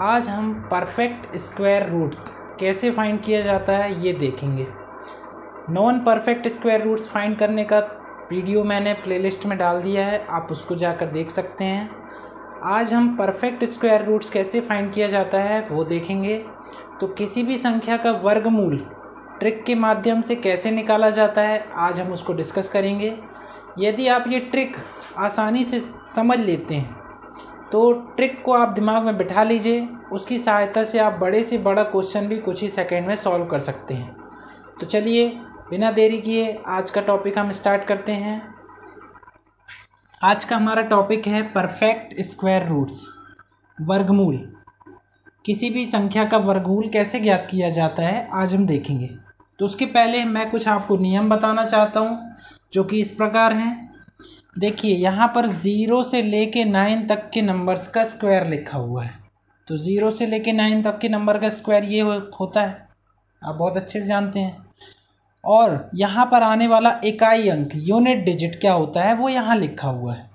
आज हम perfect square root कैसे फाइंड किया जाता है ये देखेंगे। Non perfect square roots find करने का वीडियो मैंने प्लेलिस्ट में डाल दिया है, आप उसको जाकर देख सकते हैं। आज हम परफेक्ट स्क्वायर रूट्स कैसे फाइंड किया जाता है वो देखेंगे। तो किसी भी संख्या का वर्गमूल ट्रिक के माध्यम से कैसे निकाला जाता है आज हम उसको डिस्कस करेंगे। यदि आप ये ट्रिक आसानी से समझ लेते हैं तो ट्रिक को आप दिमाग में बिठा लीजिए, उसकी सहायता से आप बड़े से बड़ा क्वेश्चन भी कुछ ही सेकंड में सॉल्व कर सकते हैं। तो चलिए बिना देरी किए आज का टॉपिक हम स्टार्ट करते हैं। आज का हमारा टॉपिक है परफेक्ट स्क्वायर रूट्स, वर्गमूल। किसी भी संख्या का वर्गमूल कैसे ज्ञात किया जाता है आज हम देखेंगे। तो उसके पहले मैं कुछ आपको नियम बताना चाहता हूँ जो कि इस प्रकार हैं। देखिए यहाँ पर 0 से लेके 9 तक के नंबर्स का स्क्वायर लिखा हुआ है। तो 0 से लेके 9 तक के नंबर का स्क्वायर ये होता है, आप बहुत अच्छे से जानते हैं। और यहाँ पर आने वाला इकाई अंक यूनिट डिजिट क्या होता है वो यहाँ लिखा हुआ है।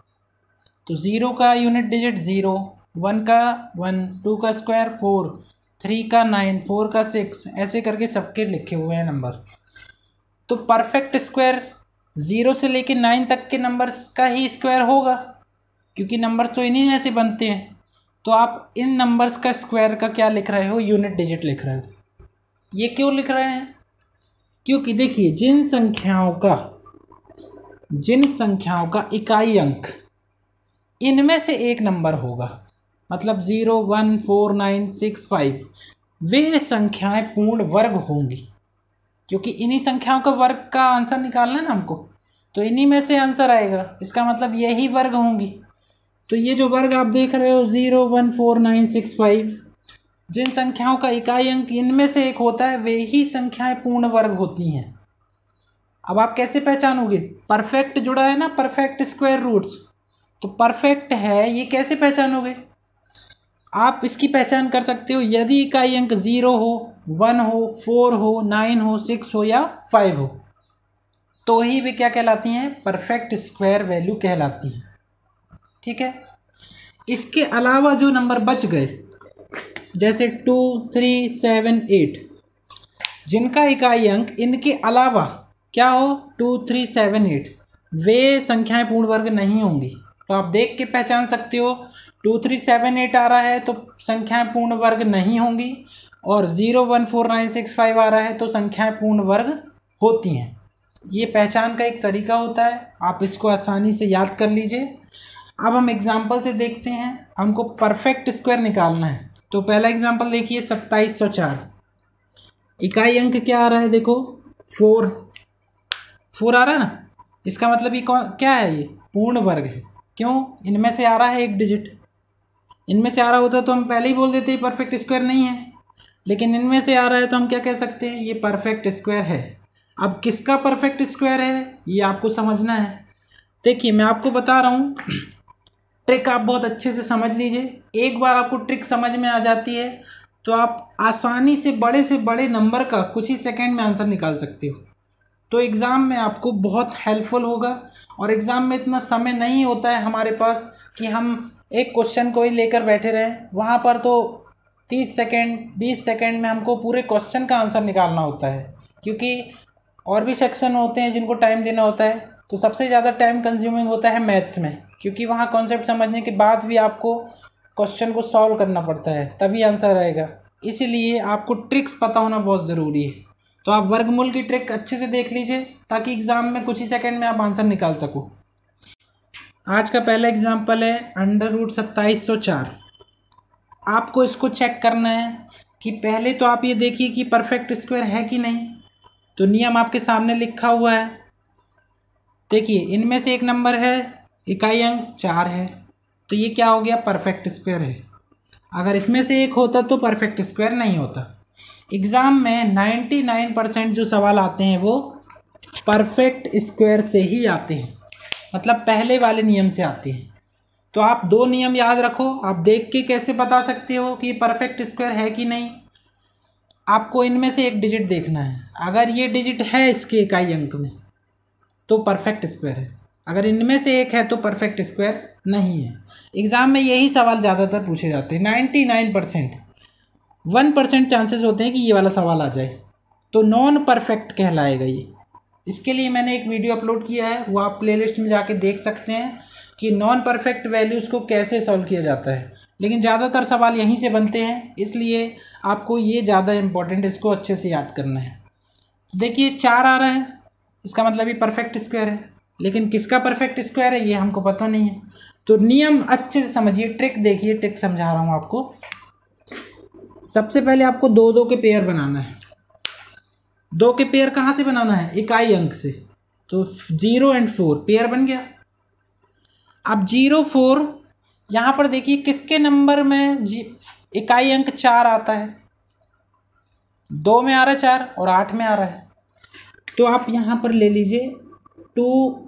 तो 0 का यूनिट डिजिट 0, 1 का 1, 2 का स्क्वायर 4, 3 का 9, 4 का 6, ऐसे करके सबके लिखे हुए हैं नंबर। तो परफेक्ट स्क्वायर 0 से लेके 9 तक के नंबर्स का ही स्क्वायर होगा, क्योंकि नंबर्स तो इन्हीं में से बनते हैं। तो आप इन नंबर्स का स्क्वायर का क्या लिख रहे हो, यूनिट डिजिट लिख रहे हो। ये क्यों लिख रहे हैं? क्योंकि देखिए जिन संख्याओं का इकाई अंक इनमें से एक नंबर होगा, मतलब 0, 1, 4, 9, 6, 5, वे संख्याएं पूर्ण वर्ग होंगी। क्योंकि इन्हीं संख्याओं का वर्ग का आंसर निकालना है ना हमको, तो इन्हीं में से आंसर आएगा, इसका मतलब यही वर्ग होंगी। तो ये जो वर्ग आप देख रहे हो 0, 1, 4, 9, 6, 5, जिन संख्याओं का इकाई अंक इनमें से एक होता है वे ही संख्याएं पूर्ण वर्ग होती हैं। अब आप कैसे पहचानोगे? परफेक्ट जुड़ा है ना, परफेक्ट स्क्वायर रूट्स, तो परफेक्ट है ये कैसे पहचानोगे? आप इसकी पहचान कर सकते हो यदि इकाई अंक 0 हो, 1 हो, 4 हो, 9 हो, 6 हो या 5 हो, तो ही वे क्या कहलाती हैं? परफेक्ट स्क्वायर वैल्यू कहलाती हैं। ठीक है। इसके अलावा जो नंबर बच गए जैसे 2, 3, 7, 8, जिनका इकाई अंक इनके अलावा क्या हो 2, 3, 7, 8, वे संख्याएं पूर्ण वर्ग नहीं होंगी। तो आप देख के पहचान सकते हो 2, 3, 7, 8 आ रहा है तो संख्याएं पूर्ण वर्ग नहीं होंगी, और 0, 1, 4, 9, 6, 5 आ रहा है तो संख्याएं पूर्ण वर्ग होती हैं। ये पहचान का एक तरीका होता है, आप इसको आसानी से याद कर लीजिए। अब हम एग्जाम्पल से देखते हैं, हमको परफेक्ट स्क्वायर निकालना है। तो पहला एग्जाम्पल देखिए 2704, इकाई अंक क्या आ रहा है? देखो 4 आ रहा है ना, इसका मतलब ये क्या है? ये पूर्ण वर्ग है। क्यों? इनमें से आ रहा है एक डिजिट, इनमें से आ रहा होता तो हम पहले ही बोल देते हैं परफेक्ट स्क्वायर नहीं है, लेकिन इनमें से आ रहा है तो हम क्या कह सकते हैं? ये परफेक्ट स्क्वायर है। अब किसका परफेक्ट स्क्वायर है ये आपको समझना है। देखिए मैं आपको बता रहा हूँ, ट्रिक आप बहुत अच्छे से समझ लीजिए। एक बार आपको ट्रिक समझ में आ जाती है तो आप आसानी से बड़े नंबर का कुछ ही सेकंड में आंसर निकाल सकते हो। तो एग्ज़ाम में आपको बहुत हेल्पफुल होगा। और एग्ज़ाम में इतना समय नहीं होता है हमारे पास कि हम एक क्वेश्चन को ही लेकर बैठे रहें। वहाँ पर तो 30 सेकंड 20 सेकंड में हमको पूरे क्वेश्चन का आंसर निकालना होता है, क्योंकि और भी सेक्शन होते हैं जिनको टाइम देना होता है। तो सबसे ज़्यादा टाइम कंज्यूमिंग होता है मैथ्स में, क्योंकि वहाँ कॉन्सेप्ट समझने के बाद भी आपको क्वेश्चन को सॉल्व करना पड़ता है, तभी आंसर आएगा। इसीलिए आपको ट्रिक्स पता होना बहुत ज़रूरी है। तो आप वर्गमूल की ट्रिक अच्छे से देख लीजिए ताकि एग्ज़ाम में कुछ ही सेकंड में आप आंसर निकाल सको। आज का पहला एग्जाम्पल है √2704। आपको इसको चेक करना है कि पहले तो आप ये देखिए कि परफेक्ट स्क्वायर है कि नहीं। तो नियम आपके सामने लिखा हुआ है। देखिए इनमें से एक नंबर है, इकाई अंक 4 है, तो ये क्या हो गया? परफेक्ट स्क्वायर है। अगर इसमें से एक होता तो परफेक्ट स्क्वायर नहीं होता। एग्ज़ाम में 99% जो सवाल आते हैं वो परफेक्ट स्क्वायर से ही आते हैं, मतलब पहले वाले नियम से आते हैं। तो आप 2 नियम याद रखो। आप देख के कैसे बता सकते हो कि परफेक्ट स्क्वायर है कि नहीं? आपको इनमें से एक डिजिट देखना है, अगर ये डिजिट है इसके इकाई अंक में तो परफेक्ट स्क्वायर है। अगर इनमें से एक है तो परफेक्ट स्क्वायर नहीं है। एग्ज़ाम में यही सवाल ज़्यादातर पूछे जाते हैं, 99%। 1% चांसेस होते हैं कि ये वाला सवाल आ जाए, तो नॉन परफेक्ट कहलाएगा ये। इसके लिए मैंने एक वीडियो अपलोड किया है, वो आप प्लेलिस्ट में जाके देख सकते हैं कि नॉन परफेक्ट वैल्यूज़ को कैसे सॉल्व किया जाता है। लेकिन ज़्यादातर सवाल यहीं से बनते हैं, इसलिए आपको ये ज़्यादा इम्पोर्टेंट, इसको अच्छे से याद करना है। देखिए 4 आ रहा है, इसका मतलब ये परफेक्ट स्क्वायर है, लेकिन किसका परफेक्ट स्क्वायर है ये हमको पता नहीं है। तो नियम अच्छे से समझिए, ट्रिक देखिए, ट्रिक समझा रहा हूँ आपको। सबसे पहले आपको 2-2 के पेयर बनाना है। 2 के पेयर कहाँ से बनाना है? इकाई अंक से। तो 0 और 4 पेयर बन गया। अब 0, 4 यहाँ पर देखिए किसके नंबर में इकाई अंक 4 आता है? 2 में आ रहा है 4 और 8 में आ रहा है। तो आप यहाँ पर ले लीजिए 2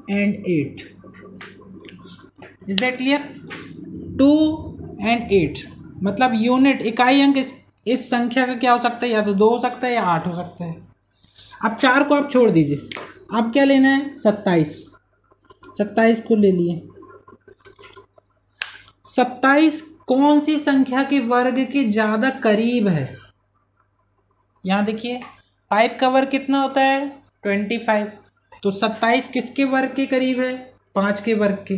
और 8। Is that clear? 2 और 8 मतलब यूनिट इकाई अंक इस संख्या का क्या हो सकता है? या तो 2 हो सकता है या 8 हो सकता है। अब 4 को आप छोड़ दीजिए, अब क्या लेना है? 27। 27 को ले लिए। 27 कौन सी संख्या के वर्ग के ज़्यादा करीब है? यहाँ देखिए 5 का वर्ग कितना होता है? 25। तो 27 किसके वर्ग के करीब है? 5 के वर्ग के।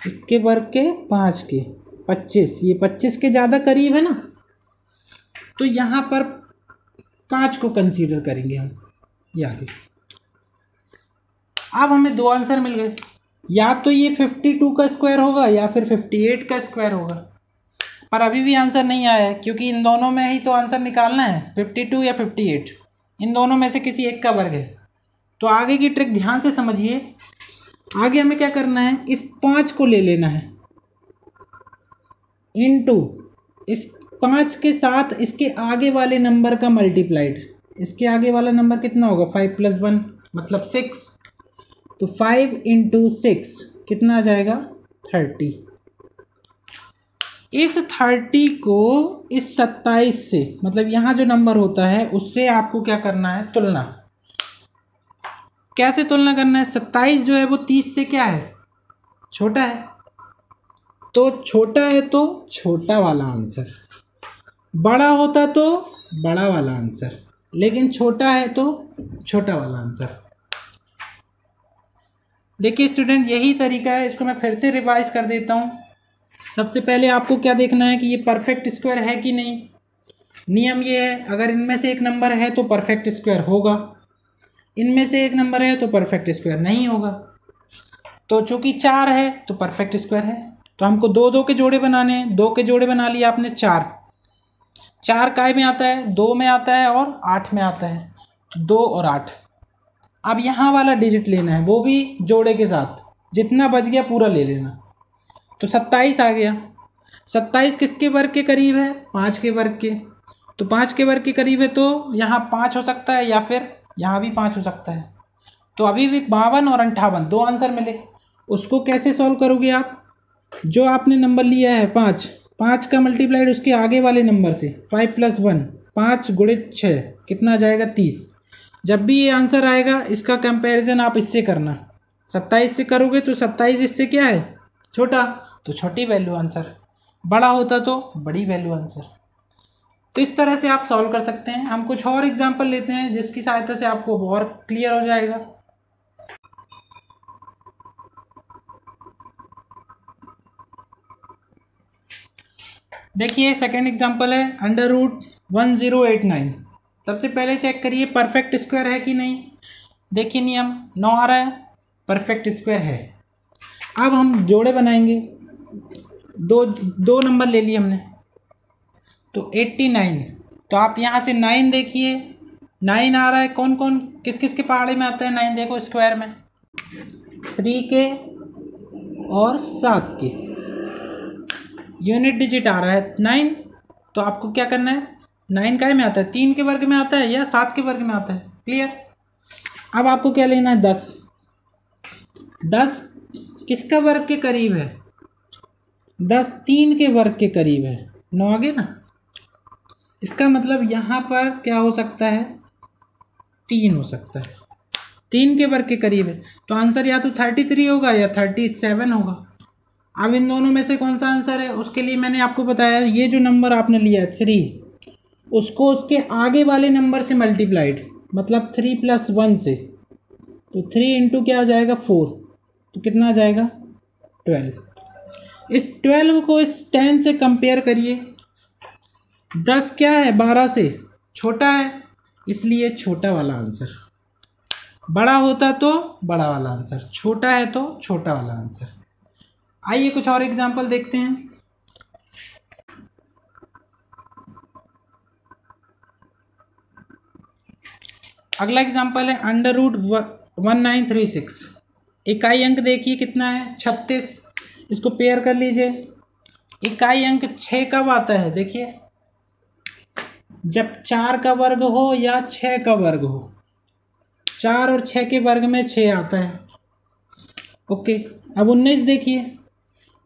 इसके वर्ग के 5 के 25, ये 25 के ज़्यादा करीब है ना, तो यहाँ पर 5 को कंसीडर करेंगे हम। ये आगे अब हमें 2 आंसर मिल गए, या तो ये 52 का स्क्वायर होगा या फिर 58 का स्क्वायर होगा। पर अभी भी आंसर नहीं आया है, क्योंकि इन दोनों में ही तो आंसर निकालना है, 52 या 58, इन दोनों में से किसी एक का वर्ग है। तो आगे की ट्रिक ध्यान से समझिए। आगे हमें क्या करना है? इस 5 को ले लेना है इनटू इस 5 के साथ इसके आगे वाले नंबर का मल्टीप्लाइड। इसके आगे वाला नंबर कितना होगा? 5 + 1 मतलब 6। तो 5 × 6 कितना आ जाएगा? 30। इस 30 को इस 27 से, मतलब यहाँ जो नंबर होता है उससे आपको क्या करना है? तुलना। कैसे तुलना करना है? 27 जो है वो 30 से क्या है? छोटा है। तो छोटा है तो छोटा वाला आंसर, बड़ा होता तो बड़ा वाला आंसर, लेकिन छोटा है तो छोटा वाला आंसर। देखिए स्टूडेंट, यही तरीका है। इसको मैं फिर से रिवाइज कर देता हूँ। सबसे पहले आपको क्या देखना है कि ये परफेक्ट स्क्वायर है कि नहीं। नियम ये है, अगर इनमें से एक नंबर है तो परफेक्ट स्क्वायर होगा, इनमें से एक नंबर है तो परफेक्ट स्क्वायर नहीं होगा। तो चूंकि 4 है तो परफेक्ट स्क्वायर है। तो हमको 2-2 के जोड़े बनाने हैं। 2 के जोड़े बना लिए आपने। 4 काय में आता है? 2 में आता है और 8 में आता है। 2 और 8। अब यहाँ वाला डिजिट लेना है, वो भी जोड़े के साथ, जितना बच गया पूरा ले लेना। तो 27 आ गया। 27 किसके वर्ग के करीब है? 5 के वर्ग के। तो 5 के वर्ग के करीब है तो यहाँ 5 हो सकता है या फिर यहाँ भी 5 हो सकता है। तो अभी भी 52 और 58 दो आंसर मिले। उसको कैसे सॉल्व करोगे आप? जो आपने नंबर लिया है 5 का मल्टीप्लाइड उसके आगे वाले नंबर से, 5 + 1 5 × 6 कितना आ जाएगा? 30। जब भी ये आंसर आएगा इसका कंपैरिजन आप इससे करना। 27 से करोगे तो 27 इससे क्या है? छोटा, तो छोटी वैल्यू आंसर, बड़ा होता तो बड़ी वैल्यू आंसर। तो इस तरह से आप सॉल्व कर सकते हैं। हम कुछ और एग्जांपल लेते हैं जिसकी सहायता से आपको और क्लियर हो जाएगा। देखिए सेकंड एग्जांपल है √1089। सबसे पहले चेक करिए परफेक्ट स्क्वायर है कि नहीं। देखिए नियम 9 आ रहा है, परफेक्ट स्क्वायर है। अब हम जोड़े बनाएंगे। दो नंबर ले लिए हमने, तो 89। तो आप यहाँ से 9 देखिए, 9 आ रहा है। कौन कौन किस किस के पहाड़े में आता है 9? देखो स्क्वायर में 3 के और 7 के। यूनिट डिजिट आ रहा है 9। तो आपको क्या करना है? 9 काय में आता है? 3 के वर्ग में आता है या 7 के वर्ग में आता है? क्लियर। अब आपको क्या लेना है? 10। 10 किसका वर्ग के करीब है? 10 3 के वर्ग के करीब है। 9 आगे ना, इसका मतलब यहाँ पर क्या हो सकता है? 3 हो सकता है। 3 के वर्ग के करीब है, तो आंसर या तो 33 होगा या 37 होगा। अब इन दोनों में से कौन सा आंसर है, उसके लिए मैंने आपको बताया ये जो नंबर आपने लिया है 3, उसको उसके आगे वाले नंबर से मल्टीप्लाइड, मतलब 3 + 1 से, तो 3 इंटू क्या हो जाएगा 4, तो कितना आ जाएगा 12। इस 12 को इस 10 से कंपेयर करिए। 10 क्या है 12 से छोटा है, इसलिए छोटा वाला आंसर। बड़ा होता तो बड़ा वाला आंसर, छोटा है तो छोटा वाला आंसर। आइए कुछ और एग्जांपल देखते हैं। अगला एग्जांपल है √1936। इकाई अंक देखिए कितना है 36, इसको पेयर कर लीजिए। इकाई अंक 6 कब आता है, देखिए जब 4 का वर्ग हो या 6 का वर्ग हो। 4 और 6 के वर्ग में 6 आता है। ओके, अब 19 देखिए,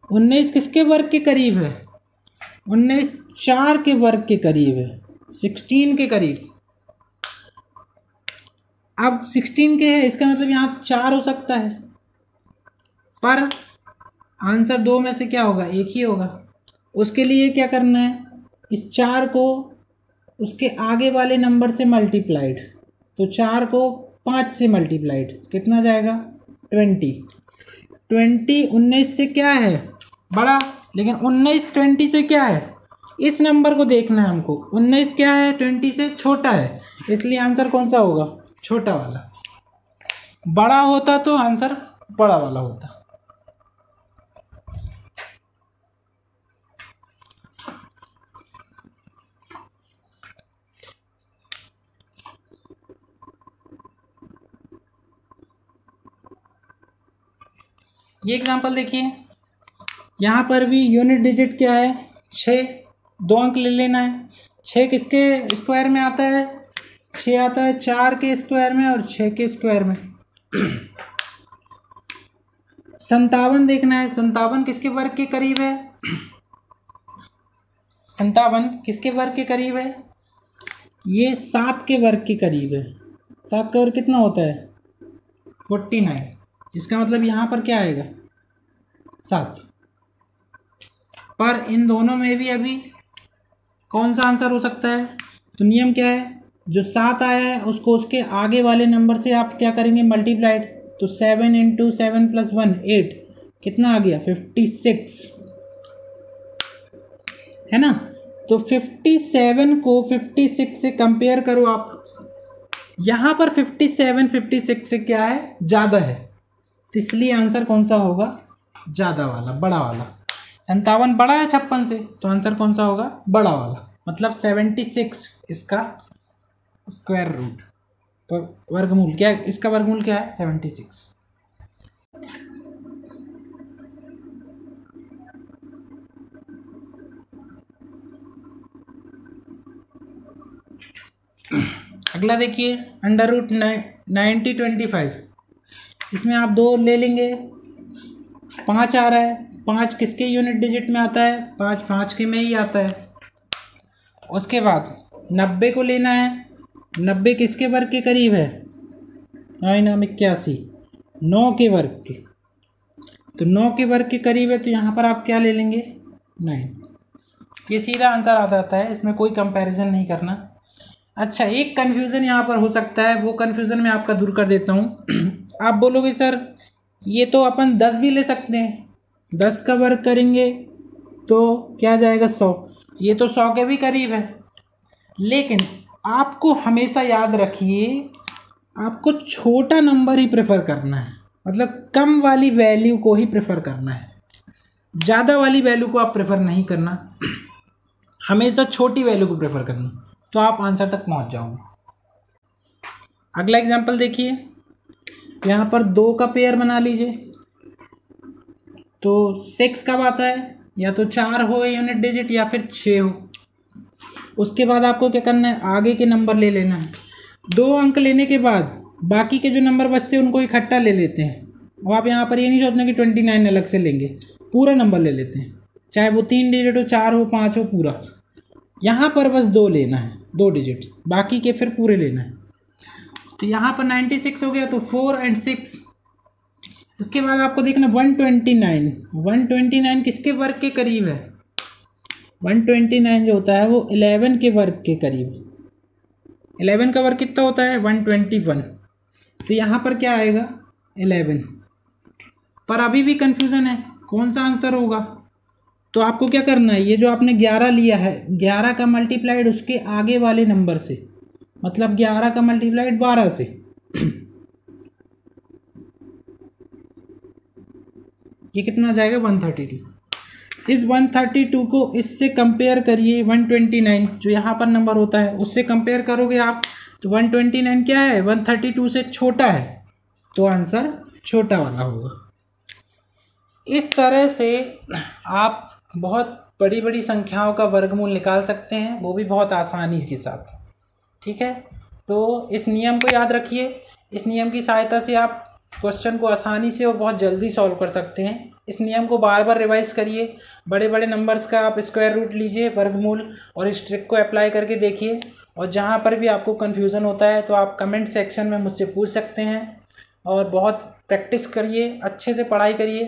19 किसके वर्ग के करीब है, 19 4 के वर्ग के करीब है, 16 के करीब। अब 16 के है, इसका मतलब यहाँ 4 हो सकता है, पर आंसर 2 में से क्या होगा, एक ही होगा। उसके लिए क्या करना है, इस 4 को उसके आगे वाले नंबर से मल्टीप्लाइड, तो 4 को 5 से मल्टीप्लाइड, कितना जाएगा 20। 19 से क्या है बड़ा, लेकिन 19 20 से क्या है, इस नंबर को देखना है हमको। 19 क्या है 20 से छोटा है, इसलिए आंसर कौन सा होगा, छोटा वाला। बड़ा होता तो आंसर बड़ा वाला होता। ये एग्जांपल देखिए, यहाँ पर भी यूनिट डिजिट क्या है 6, 2 अंक ले लेना है। 6 किसके स्क्वायर में आता है, 6 आता है 4 के स्क्वायर में और 6 के स्क्वायर में। 57 देखना है, 57 किसके वर्ग के करीब है, 57 किसके वर्ग के करीब है, ये 7 के वर्ग के करीब है। 7 का वर्ग कितना होता है 49, इसका मतलब यहाँ पर क्या आएगा 7। पर इन दोनों में भी अभी कौन सा आंसर हो सकता है, तो नियम क्या है, जो 7 आया है उसको उसके आगे वाले नंबर से आप क्या करेंगे मल्टीप्लाइड, तो 7 × 7 + 1 8, कितना आ गया 56, है ना। तो 57 को 56 से कंपेयर करो आप, यहाँ पर 57 56 से क्या है ज़्यादा है, तो इसलिए आंसर कौन सा होगा, ज़्यादा वाला, बड़ा वाला। 57 बड़ा है 56 से, तो आंसर कौन सा होगा, बड़ा वाला, मतलब 76 इसका स्क्वायर रूट, पर वर्गमूल क्या है, इसका वर्गमूल क्या है 76। अगला देखिए √9025, इसमें आप 2 ले लेंगे, 5 आ रहा है, 5 किसके यूनिट डिजिट में आता है, 5 5 के में ही आता है। उसके बाद 90 को लेना है, 90 किसके वर्ग के करीब है, 981, 9 के वर्ग के, तो 9 के वर्ग के करीब है, तो यहाँ पर आप क्या ले लेंगे 9। ये सीधा आंसर आ जाता है, इसमें कोई कंपैरिजन नहीं करना। अच्छा, एक कन्फ्यूज़न यहाँ पर हो सकता है, वो कन्फ्यूज़न मैं आपका दूर कर देता हूँ। आप बोलोगे सर ये तो अपन 10 भी ले सकते हैं, 10 का वर्ग करेंगे तो क्या जाएगा 100, ये तो 100 के भी करीब है। लेकिन आपको हमेशा याद रखिए, आपको छोटा नंबर ही प्रेफर करना है, मतलब कम वाली वैल्यू को ही प्रेफर करना है, ज़्यादा वाली वैल्यू को आप प्रेफर नहीं करना, हमेशा छोटी वैल्यू को प्रेफर करना, तो आप आंसर तक पहुंच जाओगे। अगला एग्जांपल देखिए, यहाँ पर 2 का पेयर बना लीजिए, तो 6 कब आता है, या तो 4 हो यूनिट डिजिट या फिर 6 हो। उसके बाद आपको क्या करना है, आगे के नंबर ले लेना है। 2 अंक लेने के बाद बाकी के जो नंबर बचते हैं उनको इकट्ठा ले लेते हैं। अब आप यहाँ पर ये नहीं सोचना कि 29 अलग से लेंगे, पूरा नंबर ले लेते हैं, चाहे वो 3 डिजिट हो, 4 हो, 5 हो, पूरा। यहाँ पर बस 2 लेना है, 2 डिजिट, बाकी के फिर पूरे लेना है। तो तो यहाँ पर 96 हो गया, तो 4 और 6। उसके बाद आपको देखना 129। 129 किसके वर्ग के करीब है? 129 जो होता है वो 11 के वर्ग के करीब। 11 का वर्ग कितना होता है? 121। तो यहाँ पर क्या आएगा? 11। पर अभी भी कन्फ्यूज़न है, कौन सा आंसर होगा? तो आपको क्या करना है, ये जो आपने 11 लिया है, 11 का मल्टीप्लाइड उसके आगे वाले नंबर से, मतलब 11 का मल्टीप्लाइड 12 से। ये कितना जाएगा? 132। इस 132 को इससे कंपेयर करिए 129 जो यहाँ पर नंबर होता है, उससे कंपेयर करोगे आप, तो 129 क्या है? 132 से छोटा है, तो आंसर छोटा वाला होगा। इस तरह से आप बहुत बड़ी बड़ी संख्याओं का वर्गमूल निकाल सकते हैं, वो भी बहुत आसानी के साथ। ठीक है, तो इस नियम को याद रखिए। इस नियम की सहायता से आप क्वेश्चन को आसानी से और बहुत जल्दी सॉल्व कर सकते हैं। इस नियम को बार बार रिवाइज करिए। बड़े बड़े नंबर्स का आप स्क्वायर रूट लीजिए, वर्गमूल, और इस ट्रिक को अप्लाई करके देखिए। और जहाँ पर भी आपको कन्फ्यूज़न होता है तो आप कमेंट सेक्शन में मुझसे पूछ सकते हैं। और बहुत प्रैक्टिस करिए, अच्छे से पढ़ाई करिए,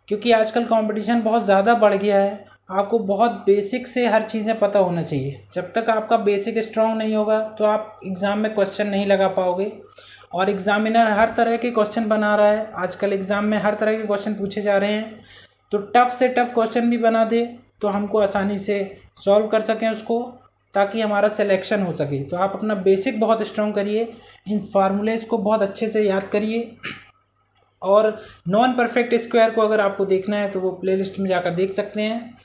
क्योंकि आजकल कंपटीशन बहुत ज़्यादा बढ़ गया है। आपको बहुत बेसिक से हर चीज़ें पता होना चाहिए। जब तक आपका बेसिक स्ट्रॉन्ग नहीं होगा तो आप एग्ज़ाम में क्वेश्चन नहीं लगा पाओगे। और एग्ज़ामिनर हर तरह के क्वेश्चन बना रहा है, आजकल एग्ज़ाम में हर तरह के क्वेश्चन पूछे जा रहे हैं, तो टफ़ से टफ़ क्वेश्चन भी बना दे तो हमको आसानी से सॉल्व कर सकें उसको, ताकि हमारा सिलेक्शन हो सके। तो आप अपना बेसिक बहुत स्ट्रॉन्ग करिए, इन फार्मूलेज़ को बहुत अच्छे से याद करिए। और नॉन परफेक्ट स्क्वायर को अगर आपको देखना है तो वो प्लेलिस्ट में जाकर देख सकते हैं।